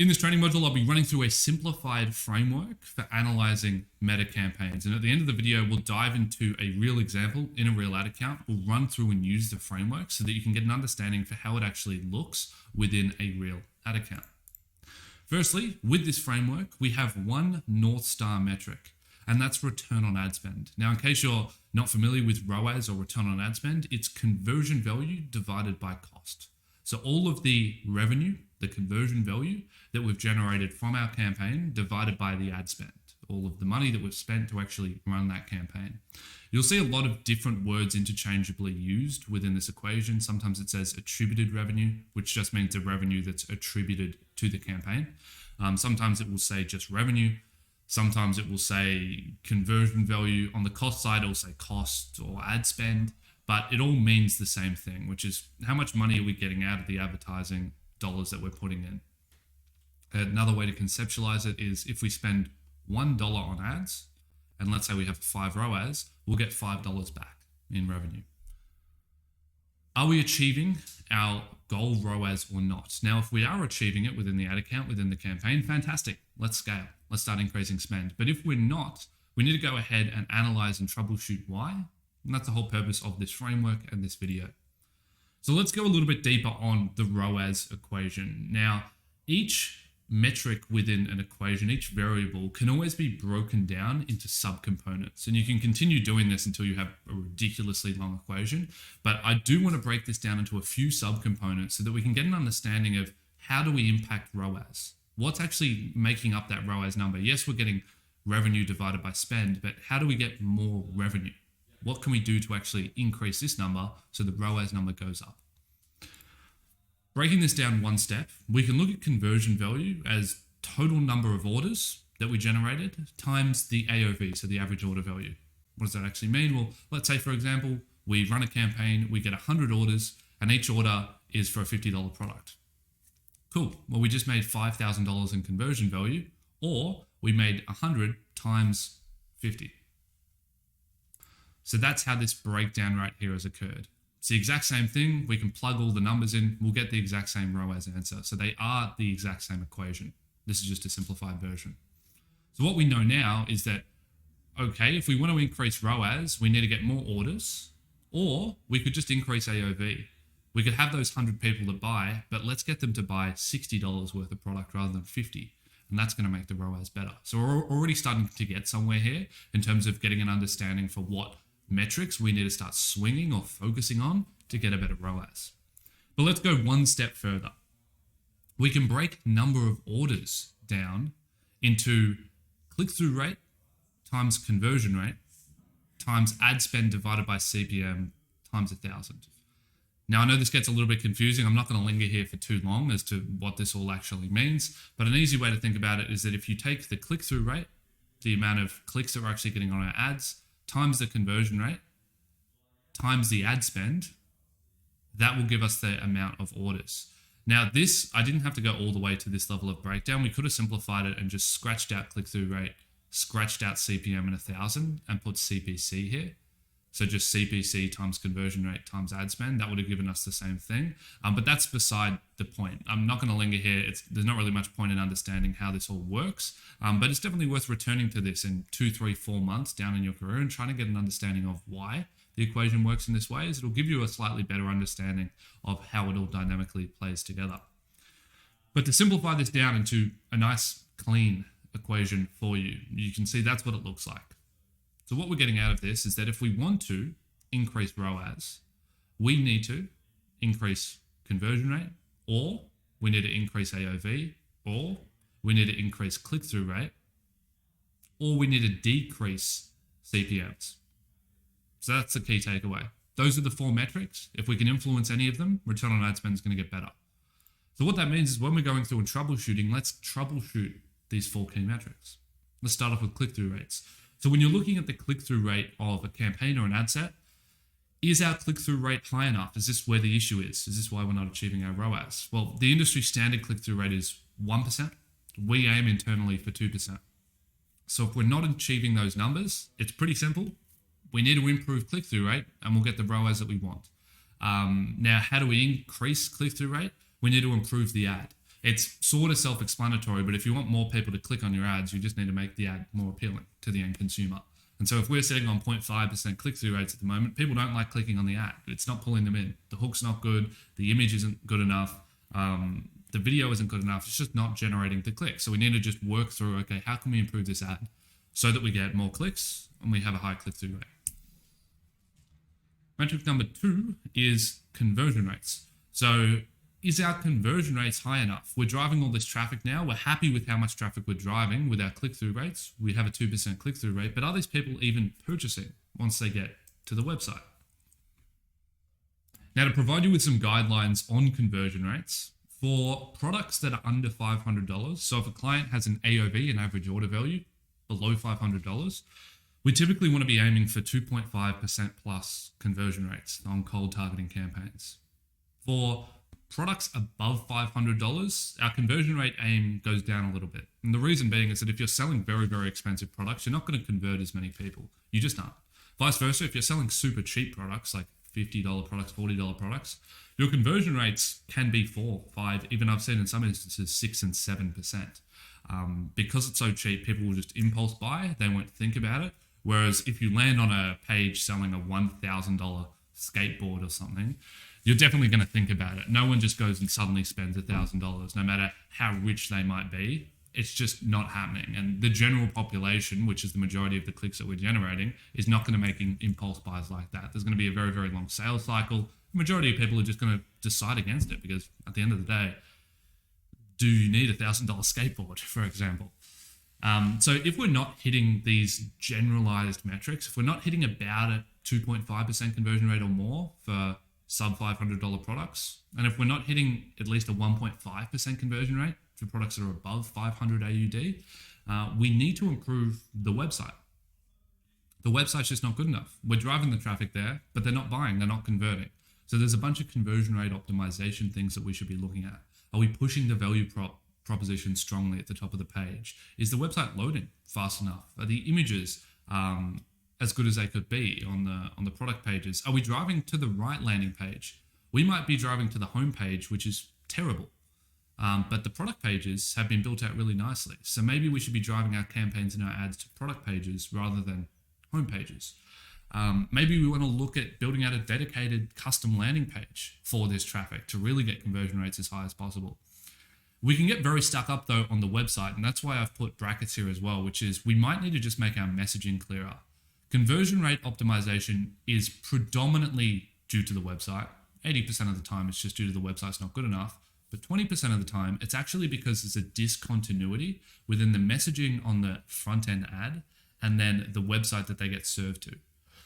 In this training module, I'll be running through a simplified framework for analyzing meta campaigns. And at the end of the video, we'll dive into a real example in a real ad account. We'll run through and use the framework so that you can get an understanding for how it actually looks within a real ad account. Firstly, with this framework, we have one North Star metric, and that's return on ad spend. Now, in case you're not familiar with ROAS or return on ad spend, it's conversion value divided by cost. So all of the revenue, the conversion value that we've generated from our campaign divided by the ad spend, all of the money that we've spent to actually run that campaign. You'll see a lot of different words interchangeably used within this equation. Sometimes it says attributed revenue, which just means the revenue that's attributed to the campaign. Sometimes it will say just revenue. Sometimes it will say conversion value. On the cost side, it will say cost or ad spend, but it all means the same thing, which is how much money are we getting out of the advertising dollars that we're putting in. Another way to conceptualize it is if we spend $1 on ads, and let's say we have 5 ROAS, we'll get $5 back in revenue. Are we achieving our goal ROAS or not? Now, if we are achieving it within the ad account, within the campaign, fantastic. Let's scale. Let's start increasing spend. But if we're not, we need to go ahead and analyze and troubleshoot why. And that's the whole purpose of this framework and this video. So let's go a little bit deeper on the ROAS equation. Now, each metric within an equation, each variable can always be broken down into subcomponents. And you can continue doing this until you have a ridiculously long equation. But I do want to break this down into a few subcomponents so that we can get an understanding of how do we impact ROAS? What's actually making up that ROAS number? Yes, we're getting revenue divided by spend, but how do we get more revenue? What can we do to actually increase this number so the ROAS number goes up? Breaking this down one step, we can look at conversion value as total number of orders that we generated times the AOV, so the average order value. What does that actually mean? Well, let's say, for example, we run a campaign, we get 100 orders, and each order is for a $50 product. Cool. Well, we just made $5,000 in conversion value, or we made 100 times 50. So that's how this breakdown right here has occurred. It's the exact same thing. We can plug all the numbers in. We'll get the exact same ROAS answer. So they are the exact same equation. This is just a simplified version. So what we know now is that, okay, if we want to increase ROAS, we need to get more orders, or we could just increase AOV. We could have those 100 people that buy, but let's get them to buy $60 worth of product rather than 50. And that's going to make the ROAS better. So we're already starting to get somewhere here in terms of getting an understanding for what metrics we need to start swinging or focusing on to get a better ROAS. But let's go one step further. We can break number of orders down into click-through rate times conversion rate times ad spend divided by CPM times 1,000. Now, I know this gets a little bit confusing. I'm not going to linger here for too long as to what this all actually means, but an easy way to think about it is that if you take the click-through rate, the amount of clicks that we're actually getting on our ads, times the conversion rate, times the ad spend, that will give us the amount of orders. Now this, I didn't have to go all the way to this level of breakdown. We could have simplified it and just scratched out click-through rate, scratched out CPM and 1,000 and put CPC here. So just CPC times conversion rate times ad spend, that would have given us the same thing. But that's beside the point. I'm not going to linger here. There's not really much point in understanding how this all works, but it's definitely worth returning to this in 2, 3, 4 months down in your career and trying to get an understanding of why the equation works in this way, as it'll give you a slightly better understanding of how it all dynamically plays together. But to simplify this down into a nice, clean equation for you, you can see that's what it looks like. So what we're getting out of this is that if we want to increase ROAS, we need to increase conversion rate, or we need to increase AOV, or we need to increase click-through rate, or we need to decrease CPMs. So that's the key takeaway. Those are the 4 metrics. If we can influence any of them, return on ad spend is going to get better. So what that means is when we're going through and troubleshooting, let's troubleshoot these 4 key metrics. Let's start off with click-through rates. So when you're looking at the click-through rate of a campaign or an ad set, is our click-through rate high enough? Is this where the issue is? Is this why we're not achieving our ROAS? Well, the industry standard click-through rate is 1%. We aim internally for 2%. So if we're not achieving those numbers, it's pretty simple. We need to improve click-through rate and we'll get the ROAS that we want. Now, how do we increase click-through rate? We need to improve the ad. It's sort of self-explanatory, but if you want more people to click on your ads, you just need to make the ad more appealing to the end consumer. And so if we're sitting on 0.5% click-through rates at the moment, people don't like clicking on the ad. It's not pulling them in. The hook's not good. The image isn't good enough. The video isn't good enough. It's just not generating the click. So we need to just work through, okay, how can we improve this ad so that we get more clicks and we have a high click-through rate? Metric number 2 is conversion rates. So is our conversion rates high enough? We're driving all this traffic now. We're happy with how much traffic we're driving with our click-through rates. We have a 2% click-through rate, but are these people even purchasing once they get to the website? Now, to provide you with some guidelines on conversion rates, for products that are under $500, so if a client has an AOV, an average order value, below $500, we typically want to be aiming for 2.5% plus conversion rates on cold targeting campaigns. For products above $500, our conversion rate aim goes down a little bit. And the reason being is that if you're selling very, very expensive products, you're not going to convert as many people. You just aren't. Vice versa, if you're selling super cheap products like $50 products, $40 products, your conversion rates can be 4, 5, even I've seen in some instances 6 and 7%. Because it's so cheap, people will just impulse buy. They won't think about it. Whereas if you land on a page selling a $1,000 skateboard or something, you're definitely going to think about it. No one just goes and suddenly spends $1,000, no matter how rich they might be. It's just not happening. And the general population, which is the majority of the clicks that we're generating, is not going to make impulse buys like that. There's going to be a very, very long sales cycle. The majority of people are just going to decide against it because at the end of the day, do you need a $1,000 skateboard, for example? So if we're not hitting these generalized metrics, if we're not hitting about a 2.5% conversion rate or more for sub $500 products, and if we're not hitting at least a 1.5% conversion rate for products that are above 500 AUD, we need to improve the website. The website's just not good enough. We're driving the traffic there, but they're not buying, they're not converting. So there's a bunch of conversion rate optimization things that we should be looking at. Are we pushing the value proposition strongly at the top of the page? Is the website loading fast enough? Are the images as good as they could be on the product pages? Are we driving to the right landing page? We might be driving to the home page, which is terrible. But the product pages have been built out really nicely. So maybe we should be driving our campaigns and our ads to product pages rather than home pages. Maybe we want to look at building out a dedicated custom landing page for this traffic to really get conversion rates as high as possible. We can get very stuck up though on the website, and that's why I've put brackets here as well, which is we might need to just make our messaging clearer. Conversion rate optimization is predominantly due to the website. 80% of the time it's just due to the website's not good enough, but 20% of the time it's actually because there's a discontinuity within the messaging on the front end ad and then the website that they get served to.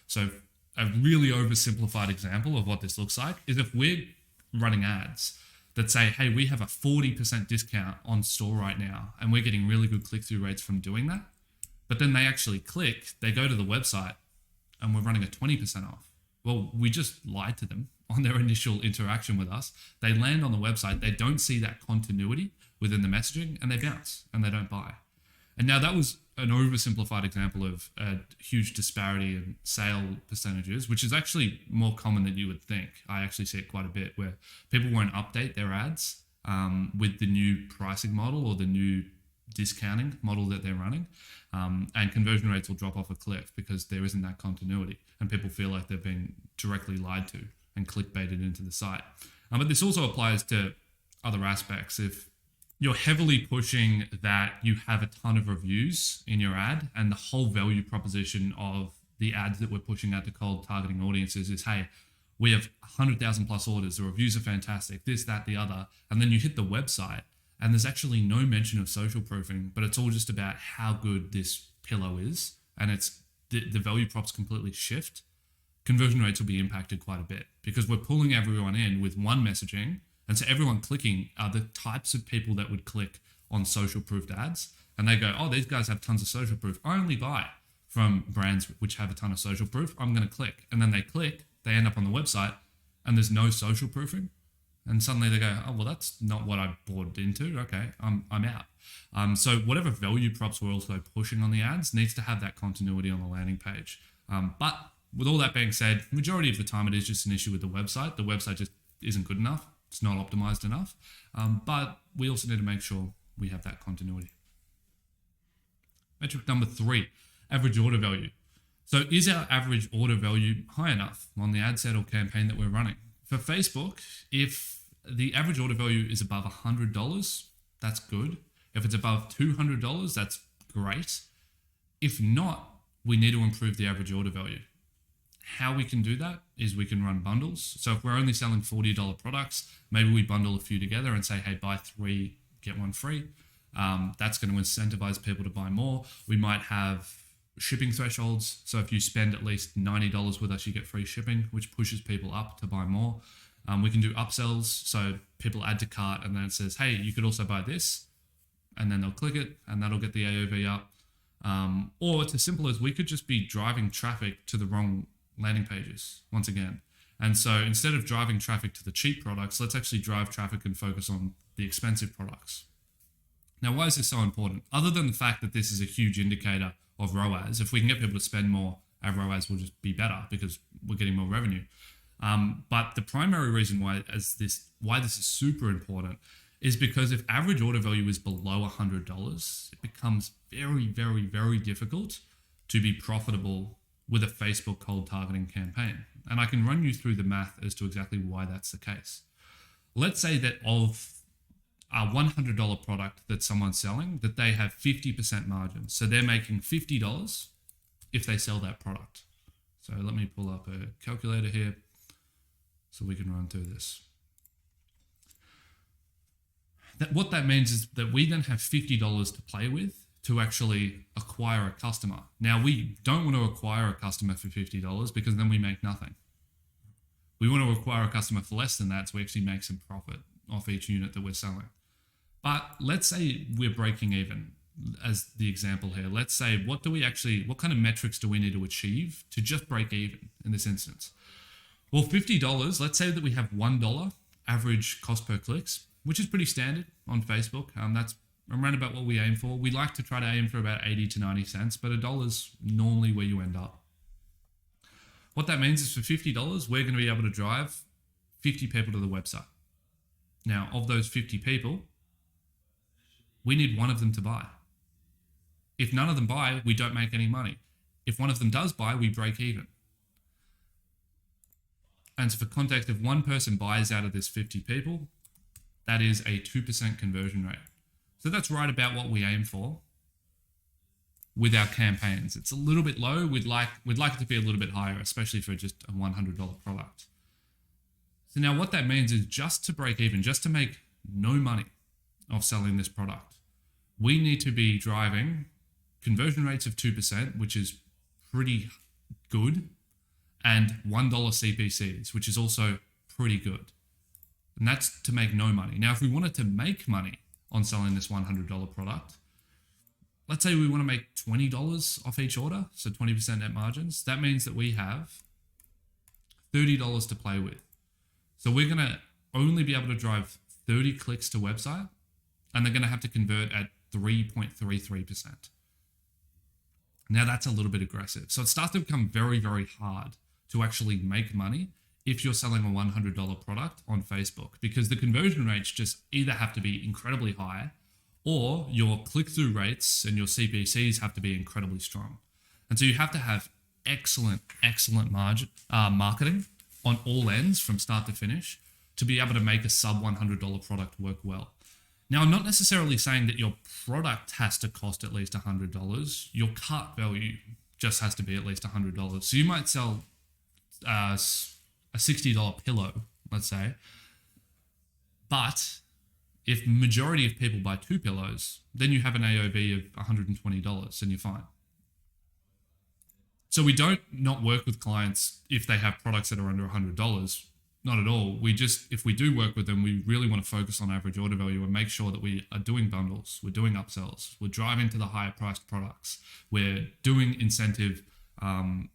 So a really oversimplified example of what this looks like is if we're running ads that say, hey, we have a 40% discount on store right now, and we're getting really good click-through rates from doing that. But then they actually click, they go to the website, and we're running a 20% off. Well, we just lied to them on their initial interaction with us. They land on the website, they don't see that continuity within the messaging, and they bounce, and they don't buy. And now that was an oversimplified example of a huge disparity in sale percentages, which is actually more common than you would think. I actually see it quite a bit where people won't update their ads with the new pricing model or the new discounting model that they're running, and conversion rates will drop off a cliff because there isn't that continuity and people feel like they've been directly lied to and clickbaited into the site. But this also applies to other aspects. If you're heavily pushing that you have a ton of reviews in your ad and the whole value proposition of the ads that we're pushing out to cold targeting audiences is, hey, we have 100,000 plus orders, the reviews are fantastic, this, that, the other, and then you hit the website and there's actually no mention of social proofing, but it's all just about how good this pillow is, and it's the value props completely shift, conversion rates will be impacted quite a bit because we're pulling everyone in with one messaging. And so everyone clicking are the types of people that would click on social proofed ads. And they go, oh, these guys have tons of social proof. I only buy from brands which have a ton of social proof. I'm going to click. And then they click, they end up on the website and there's no social proofing. And suddenly they go, oh, well, that's not what I bought into. Okay, I'm out. So whatever value props we're also pushing on the ads needs to have that continuity on the landing page. But with all that being said, majority of the time it is just an issue with the website. The website just isn't good enough it's not optimized enough. But we also need to make sure we have that continuity. Metric number 3, average order value. So is our average order value high enough on the ad set or campaign that we're running? For Facebook, if the average order value is above $100, that's good. If it's above $200, that's great. If not, we need to improve the average order value. How we can do that is we can run bundles. So if we're only selling $40 products, maybe we bundle a few together and say, hey, buy 3, get 1 free. That's going to incentivize people to buy more. We might have shipping thresholds. So if you spend at least $90 with us, you get free shipping, which pushes people up to buy more. We can do upsells. So people add to cart and then it says, hey, you could also buy this. And then they'll click it and that'll get the AOV up. Or it's as simple as we could just be driving traffic to the wrong landing pages once again. And so instead of driving traffic to the cheap products, let's actually drive traffic and focus on the expensive products. Now, why is this so important? Other than the fact that this is a huge indicator of ROAS, if we can get people to spend more, our ROAS will just be better because we're getting more revenue. But the primary reason why this is super important is because if average order value is below $100, it becomes very, very, very difficult to be profitable with a Facebook cold targeting campaign. And I can run you through the math as to exactly why that's the case. Let's say that of a $100 product that someone's selling, that they have 50% margin. So they're making $50 if they sell that product. So let me pull up a calculator here so we can run through this. What that means is that we then have $50 to play with to actually acquire a customer. Now, we don't want to acquire a customer for $50 because then we make nothing. We want to acquire a customer for less than that so we actually make some profit off each unit that we're selling. But let's say we're breaking even as the example here. Let's say, what kind of metrics do we need to achieve to just break even in this instance? Well, $50, let's say that we have $1 average cost per clicks, which is pretty standard on Facebook. That's around about what we aim for. We like to try to aim for about 80 to 90 cents, but $1 is normally where you end up. What that means is for $50, we're going to be able to drive 50 people to the website. Now, of those 50 people, we need one of them to buy. If none of them buy, we don't make any money. If one of them does buy, we break even. And so for context, if one person buys out of this 50 people, that is a 2% conversion rate. So that's right about what we aim for with our campaigns. It's a little bit low. We'd like it to be a little bit higher, especially for just a $100 product. So now what that means is just to break even, just to make no money off selling this product, we need to be driving conversion rates of 2%, which is pretty good, and $1 CPCs, which is also pretty good. And that's to make no money. Now, if we wanted to make money on selling this $100 product, let's say we want to make $20 off each order, so 20% net margins. That means that we have $30 to play with. So we're going to only be able to drive 30 clicks to website, and they're going to have to convert at 3.33%. Now that's a little bit aggressive. So it starts to become very, very hard to actually make money if you're selling a $100 product on Facebook, because the conversion rates just either have to be incredibly high or your click-through rates and your CPCs have to be incredibly strong. And so you have to have excellent marketing on all ends from start to finish to be able to make a sub $100 product work well. Now, I'm not necessarily saying that your product has to cost at least $100. Your cart value just has to be at least $100. So you might sell a $60 pillow, let's say, but if majority of people buy 2 pillows, then you have an AOV of $120 and you're fine. So we don't not work with clients if they have products that are under $100. Not at all. If we do work with them, we really want to focus on average order value and make sure that we are doing bundles, we're doing upsells, we're driving to the higher priced products, we're doing incentive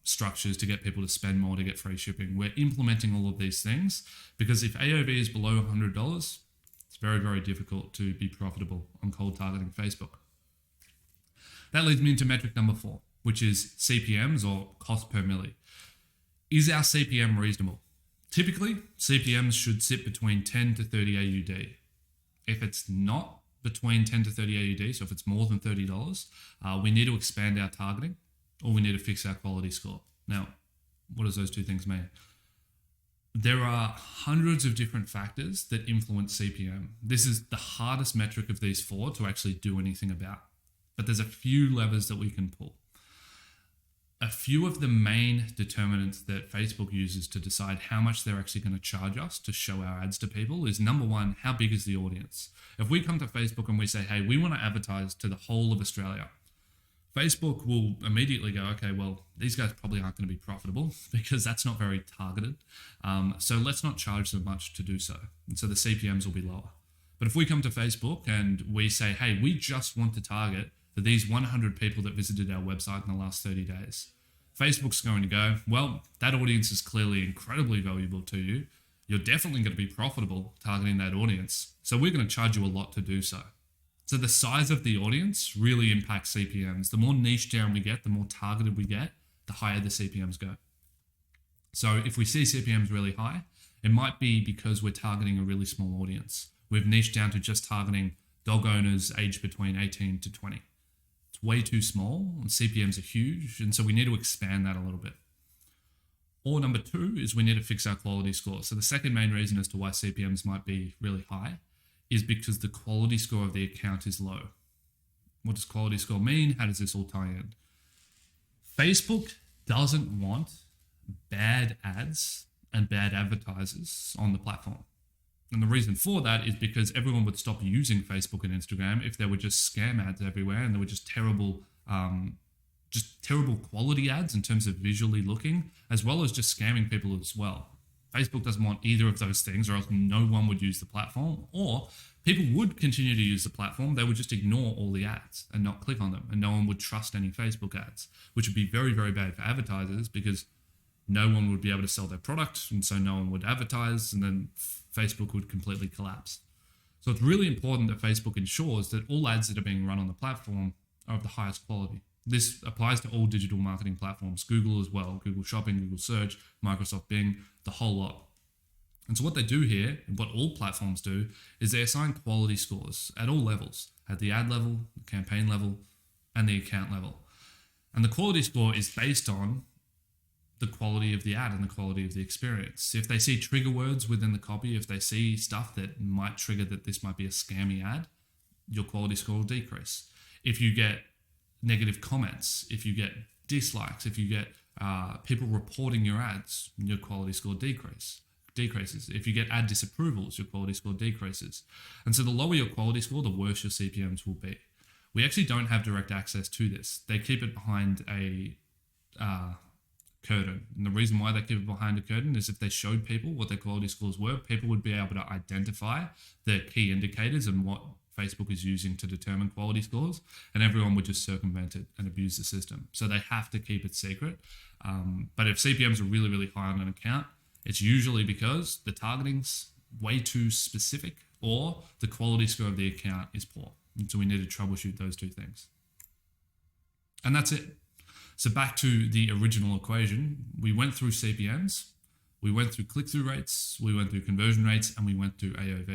structures to get people to spend more to get free shipping. We're implementing all of these things because if AOV is below $100, it's very, very difficult to be profitable on cold targeting Facebook. That leads me into metric number 4, which is CPMs or cost per milli. Is our CPM reasonable? Typically, CPMs should sit between 10 to 30 AUD. If it's not between 10 to 30 AUD, so if it's more than $30, we need to expand our targeting or we need to fix our quality score. Now, what does those two things mean? There are hundreds of different factors that influence CPM. This is the hardest metric of these four to actually do anything about. But there's a few levers that we can pull. A few of the main determinants that Facebook uses to decide how much they're actually going to charge us to show our ads to people is, number one, how big is the audience? If we come to Facebook and we say, hey, we want to advertise to the whole of Australia, Facebook will immediately go, okay, well, these guys probably aren't going to be profitable because that's not very targeted. So let's not charge them much to do so. And so the CPMs will be lower. But if we come to Facebook and we say, hey, we just want to target for these 100 people that visited our website in the last 30 days, Facebook's going to go, well, that audience is clearly incredibly valuable to you. You're definitely going to be profitable targeting that audience. So we're going to charge you a lot to do so. So the size of the audience really impacts CPMs. The more niche down we get, the more targeted we get, the higher the CPMs go. So if we see CPMs really high, it might be because we're targeting a really small audience. We've niched down to just targeting dog owners aged between 18 to 20. It's way too small, and CPMs are huge, and so we need to expand that a little bit. Or number two is we need to fix our quality score. So the second main reason as to why CPMs might be really high is because the quality score of the account is low. What does quality score mean? How does this all tie in? Facebook doesn't want bad ads and bad advertisers on the platform. And the reason for that is because everyone would stop using Facebook and Instagram if there were just scam ads everywhere and there were just terrible quality ads in terms of visually looking, as well as just scamming people as well. Facebook doesn't want either of those things, or else no one would use the platform, or people would continue to use the platform. They would just ignore all the ads and not click on them, and no one would trust any Facebook ads, which would be very, very bad for advertisers because no one would be able to sell their product, and so no one would advertise, and then Facebook would completely collapse. So it's really important that Facebook ensures that all ads that are being run on the platform are of the highest quality. This applies to all digital marketing platforms, Google as well, Google Shopping, Google Search, Microsoft Bing, the whole lot. And so what they do here, and what all platforms do, is they assign quality scores at all levels, at the ad level, the campaign level, and the account level. And the quality score is based on the quality of the ad and the quality of the experience. If they see trigger words within the copy, if they see stuff that might trigger that this might be a scammy ad, your quality score will decrease. If you get negative comments, if you get dislikes, if you get people reporting your ads, your quality score decreases. If you get ad disapprovals, your quality score decreases. And so the lower your quality score, the worse your CPMs will be. We actually don't have direct access to this. They keep it behind a curtain. And the reason why they keep it behind a curtain is if they showed people what their quality scores were, people would be able to identify the key indicators and what Facebook is using to determine quality scores, and everyone would just circumvent it and abuse the system. So they have to keep it secret. But if CPMs are really, really high on an account, it's usually because the targeting's way too specific or the quality score of the account is poor. And so we need to troubleshoot those two things. And that's it. So back to the original equation, we went through CPMs, we went through click-through rates, we went through conversion rates, and we went through AOV.